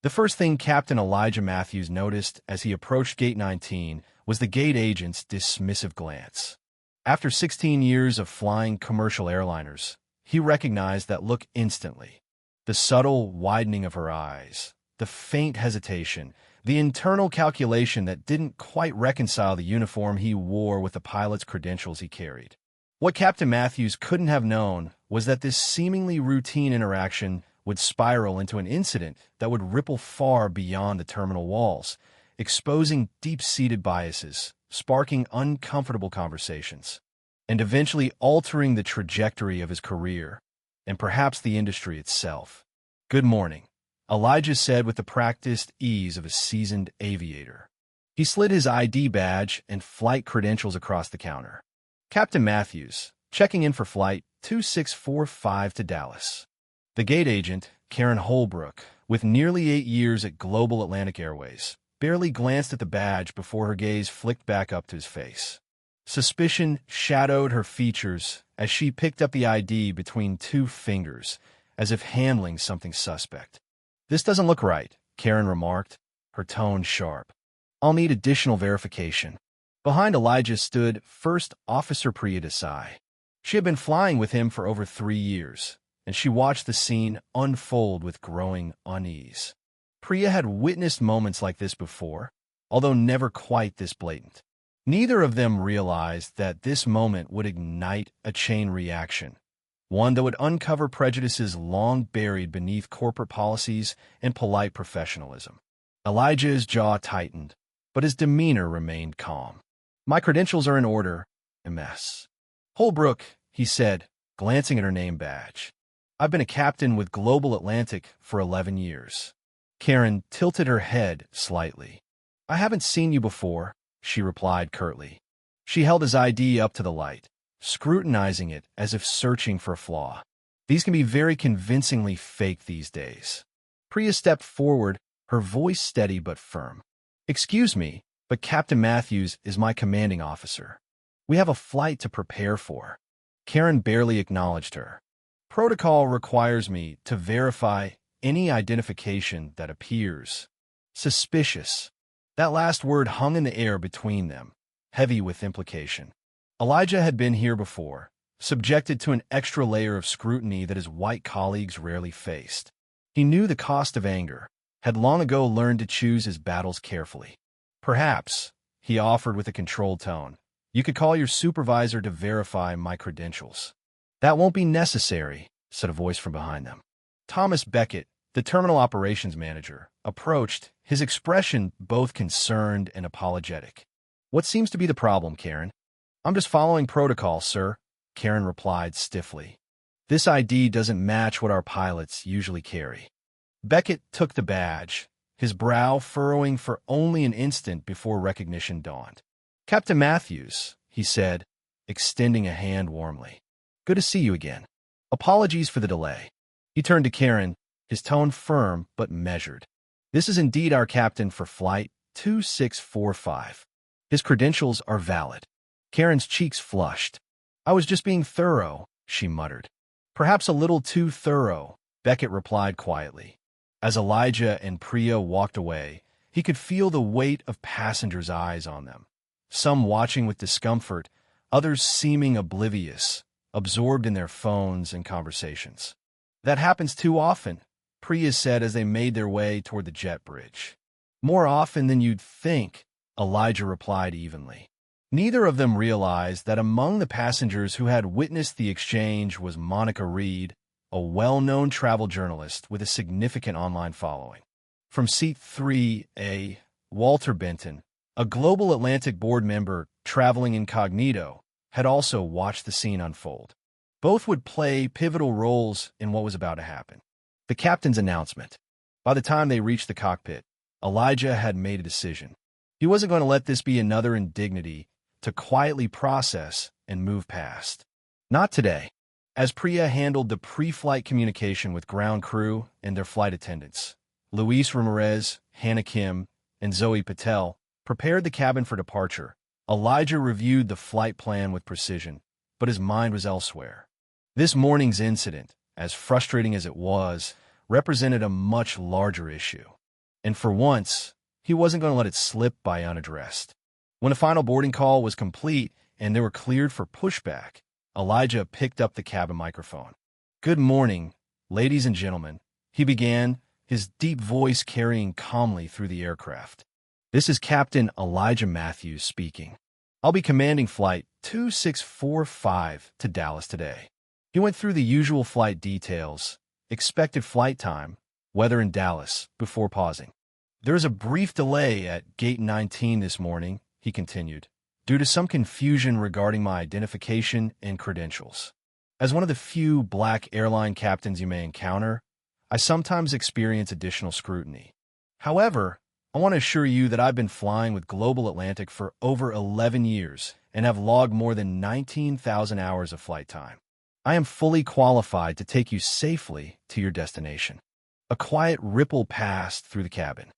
The first thing Captain Elijah Matthews noticed as he approached Gate 19 was the gate agent's dismissive glance. After 16 years of flying commercial airliners, he recognized that look instantly. The subtle widening of her eyes, the faint hesitation, the internal calculation that didn't quite reconcile the uniform he wore with the pilot's credentials he carried. What Captain Matthews couldn't have known was that this seemingly routine interaction would spiral into an incident that would ripple far beyond the terminal walls, exposing deep-seated biases, sparking uncomfortable conversations, and eventually altering the trajectory of his career, and perhaps the industry itself. "Good morning," Elijah said with the practiced ease of a seasoned aviator. He slid his ID badge and flight credentials across the counter. "Captain Matthews, checking in for flight 2645 to Dallas." The gate agent, Karen Holbrook, with nearly 8 years at Global Atlantic Airways, barely glanced at the badge before her gaze flicked back up to his face. Suspicion shadowed her features as she picked up the ID between 2 fingers, as if handling something suspect. "This doesn't look right," Karen remarked, her tone sharp. "I'll need additional verification." Behind Elijah stood First Officer Priya Desai. She had been flying with him for over 3 years, and she watched the scene unfold with growing unease. Priya had witnessed moments like this before, although never quite this blatant. Neither of them realized that this moment would ignite a chain reaction, one that would uncover prejudices long buried beneath corporate policies and polite professionalism. Elijah's jaw tightened, but his demeanor remained calm. "My credentials are in order, MS." "Holbrook," he said, glancing at her name badge. "I've been a captain with Global Atlantic for 11 years. Karen tilted her head slightly. "I haven't seen you before," she replied curtly. She held his ID up to the light, scrutinizing it as if searching for a flaw. These can be very convincingly fake these days. Priya stepped forward, her voice steady but firm. "Excuse me, but Captain Matthews is my commanding officer. We have a flight to prepare for." Karen barely acknowledged her. "Protocol requires me to verify any identification that appears suspicious." That last word hung in the air between them, heavy with implication. Elijah had been here before, subjected to an extra layer of scrutiny that his white colleagues rarely faced. He knew the cost of anger, had long ago learned to choose his battles carefully. "Perhaps," he offered with a controlled tone, "you could call your supervisor to verify my credentials." "That won't be necessary," said a voice from behind them. Thomas Beckett, the terminal operations manager, approached, his expression both concerned and apologetic. "What seems to be the problem, Karen?" "I'm just following protocol, sir," Karen replied stiffly. "This ID doesn't match what our pilots usually carry." Beckett took the badge, his brow furrowing for only an instant before recognition dawned. "Captain Matthews," he said, extending a hand warmly. "Good to see you again. Apologies for the delay." He turned to Karen, his tone firm but measured. "This is indeed our captain for flight 2645. His credentials are valid." Karen's cheeks flushed. "I was just being thorough," she muttered. "Perhaps a little too thorough," Beckett replied quietly. As Elijah and Priya walked away, he could feel the weight of passengers' eyes on them, some watching with discomfort, others seeming oblivious, absorbed in their phones and conversations. "That happens too often," Priya said as they made their way toward the jet bridge. "More often than you'd think," Elijah replied evenly. Neither of them realized that among the passengers who had witnessed the exchange was Monica Reed, a well-known travel journalist with a significant online following. From seat 3A, Walter Benton, a Global Atlantic board member traveling incognito, had also watched the scene unfold. Both would play pivotal roles in what was about to happen. The captain's announcement. By the time they reached the cockpit, Elijah had made a decision. He wasn't going to let this be another indignity to quietly process and move past. Not today. As Priya handled the pre-flight communication with ground crew and their flight attendants, Luis Ramirez, Hannah Kim, and Zoe Patel prepared the cabin for departure. Elijah reviewed the flight plan with precision, but his mind was elsewhere. This morning's incident, as frustrating as it was, represented a much larger issue. And for once, he wasn't going to let it slip by unaddressed. When the final boarding call was complete and they were cleared for pushback, Elijah picked up the cabin microphone. "Good morning, ladies and gentlemen," he began, his deep voice carrying calmly through the aircraft. "This is Captain Elijah Matthews speaking. I'll be commanding Flight 2645 to Dallas today." He went through the usual flight details, expected flight time, weather in Dallas, before pausing. "There is a brief delay at Gate 19 this morning," he continued, "due to some confusion regarding my identification and credentials. As one of the few black airline captains you may encounter, I sometimes experience additional scrutiny. However, I want to assure you that I've been flying with Global Atlantic for over 11 years and have logged more than 19,000 hours of flight time. I am fully qualified to take you safely to your destination." A quiet ripple passed through the cabin.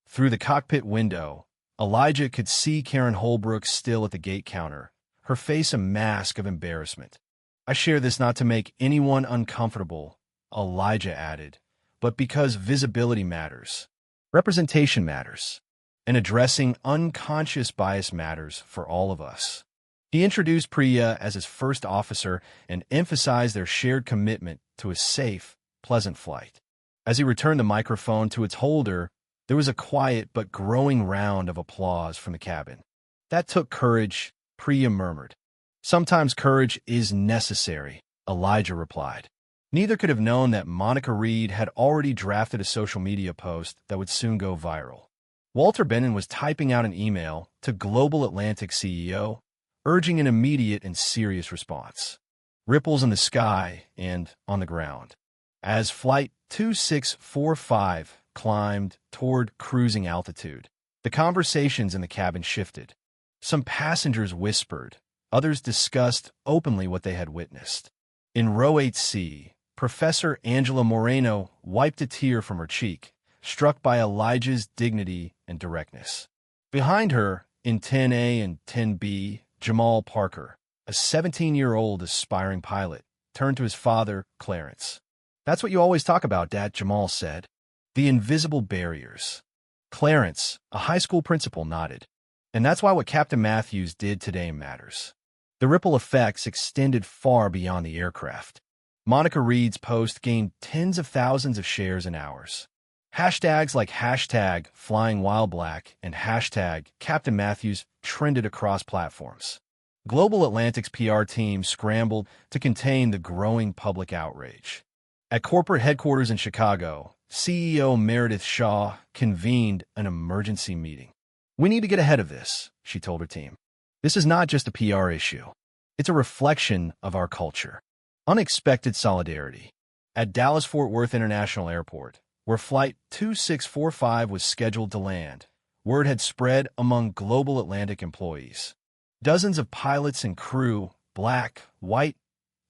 Through the cockpit window, Elijah could see Karen Holbrook still at the gate counter, her face a mask of embarrassment. "I share this not to make anyone uncomfortable," Elijah added, "but because visibility matters. Representation matters. And addressing unconscious bias matters for all of us." He introduced Priya as his first officer and emphasized their shared commitment to a safe, pleasant flight. As he returned the microphone to its holder, there was a quiet but growing round of applause from the cabin. "That took courage," Priya murmured. "Sometimes courage is necessary," Elijah replied. Neither could have known that Monica Reed had already drafted a social media post that would soon go viral. Walter Bennon was typing out an email to Global Atlantic CEO, urging an immediate and serious response. Ripples in the sky and on the ground. As Flight 2645 climbed toward cruising altitude, the conversations in the cabin shifted. Some passengers whispered, others discussed openly what they had witnessed. In row 8C, Professor Angela Moreno wiped a tear from her cheek, struck by Elijah's dignity and directness. Behind her, in 10A and 10B, Jamal Parker, a 17-year-old aspiring pilot, turned to his father, Clarence. "That's what you always talk about, Dad," Jamal said. "The invisible barriers." Clarence, a high school principal, nodded. "And that's why what Captain Matthews did today matters." The ripple effects extended far beyond the aircraft. Monica Reed's post gained tens of thousands of shares in hours. Hashtags like hashtag #FlyingWhileBlack and hashtag Captain Matthews trended across platforms. Global Atlantic's PR team scrambled to contain the growing public outrage. At corporate headquarters in Chicago, CEO Meredith Shaw convened an emergency meeting. "We need to get ahead of this," she told her team. "This is not just a PR issue. It's a reflection of our culture." Unexpected solidarity. At Dallas-Fort Worth International Airport, where Flight 2645 was scheduled to land, word had spread among Global Atlantic employees. Dozens of pilots and crew, black, white,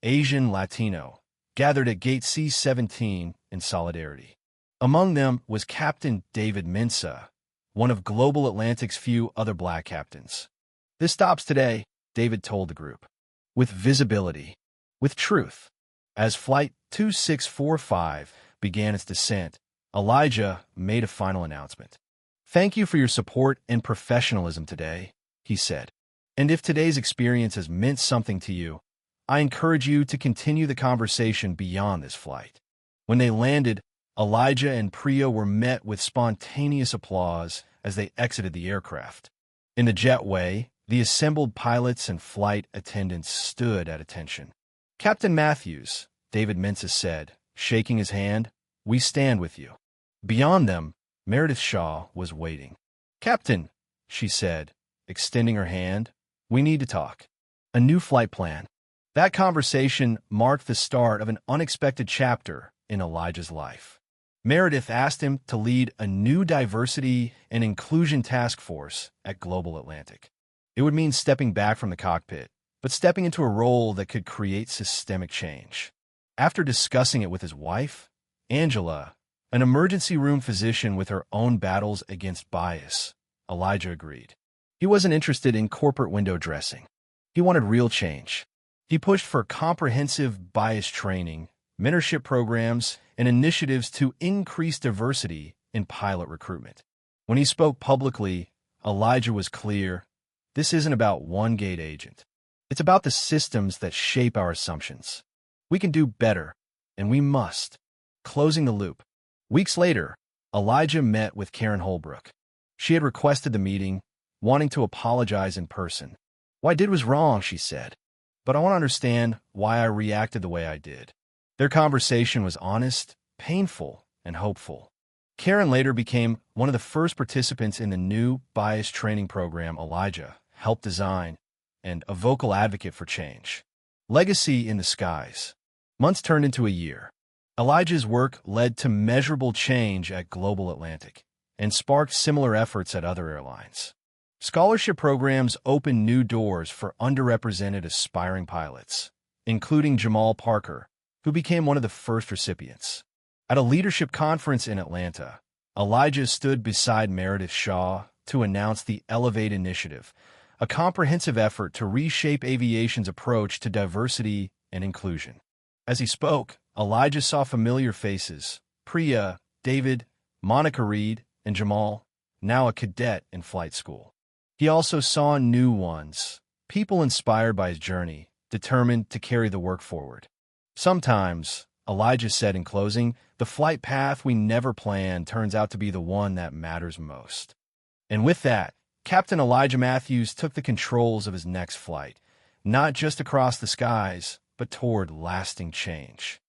Asian, Latino, gathered at Gate C-17 in solidarity. Among them was Captain David Mensah, one of Global Atlantic's few other black captains. "This stops today," David told the group. "With visibility. With truth." As Flight 2645 began its descent, Elijah made a final announcement. "Thank you for your support and professionalism today," he said. "And if today's experience has meant something to you, I encourage you to continue the conversation beyond this flight." When they landed, Elijah and Priya were met with spontaneous applause as they exited the aircraft. In the jetway, the assembled pilots and flight attendants stood at attention. "Captain Matthews," David Mensah said, shaking his hand, "we stand with you." Beyond them, Meredith Shaw was waiting. "Captain," she said, extending her hand, "we need to talk. A new flight plan." That conversation marked the start of an unexpected chapter in Elijah's life. Meredith asked him to lead a new diversity and inclusion task force at Global Atlantic. It would mean stepping back from the cockpit, but stepping into a role that could create systemic change. After discussing it with his wife, Angela, an emergency room physician with her own battles against bias, Elijah agreed. He wasn't interested in corporate window dressing. He wanted real change. He pushed for comprehensive bias training, mentorship programs, and initiatives to increase diversity in pilot recruitment. When he spoke publicly, Elijah was clear: this isn't about one gate agent. It's about the systems that shape our assumptions. We can do better, and we must. Closing the loop. Weeks later, Elijah met with Karen Holbrook. She had requested the meeting, wanting to apologize in person. "What I did was wrong," she said, "but I want to understand why I reacted the way I did." Their conversation was honest, painful, and hopeful. Karen later became one of the first participants in the new bias training program Elijah helped design, and a vocal advocate for change. Legacy in the skies. Months turned into a year. Elijah's work led to measurable change at Global Atlantic and sparked similar efforts at other airlines. Scholarship programs opened new doors for underrepresented aspiring pilots, including Jamal Parker, who became one of the first recipients. At a leadership conference in Atlanta, Elijah stood beside Meredith Shaw to announce the Elevate Initiative, a comprehensive effort to reshape aviation's approach to diversity and inclusion. As he spoke, Elijah saw familiar faces: Priya, David, Monica Reed, and Jamal, now a cadet in flight school. He also saw new ones, people inspired by his journey, determined to carry the work forward. Sometimes, Elijah said in closing, the flight path we never planned turns out to be the one that matters most. And with that, Captain Elijah Matthews took the controls of his next flight, not just across the skies, but toward lasting change.